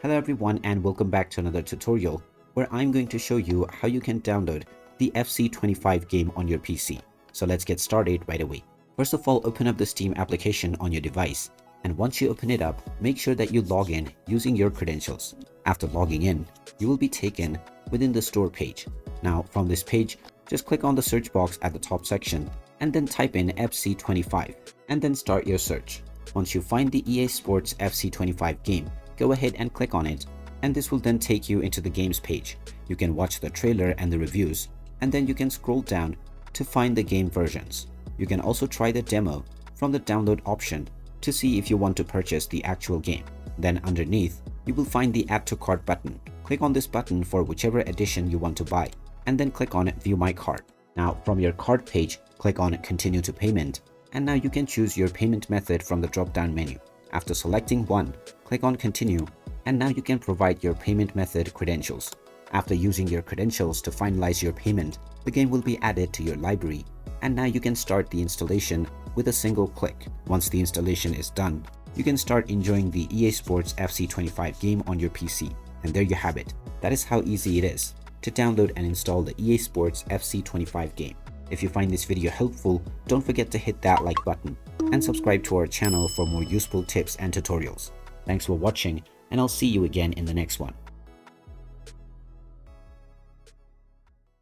Hello everyone and welcome back to another tutorial where I'm going to show you how you can download the FC25 game on your PC. So let's get started right away. First of all, open up the Steam application on your device, and once you open it up, make sure that you log in using your credentials. After logging in, you will be taken within the store page. Now from this page, just click on the search box at the top section and then type in FC25 and then start your search. Once you find the EA Sports FC25 game, go ahead and click on it, and this will then take you into the games page. You can watch the trailer and the reviews, and then you can scroll down to find the game versions. You can also try the demo from the download option to see if you want to purchase the actual game. Then underneath, you will find the add to cart button. Click on this button for whichever edition you want to buy, and then click on view my cart. Now from your cart page, click on continue to payment, and now you can choose your payment method from the drop down menu. After selecting one, click on continue, and now you can provide your payment method credentials. After using your credentials to finalize your payment, the game will be added to your library, and now you can start the installation with a single click. Once the installation is done, you can start enjoying the EA Sports FC25 game on your PC. And there you have it. That is how easy it is to download and install the EA Sports FC25 game. If you find this video helpful, don't forget to hit that like button and subscribe to our channel for more useful tips and tutorials. Thanks for watching, and I'll see you again in the next one.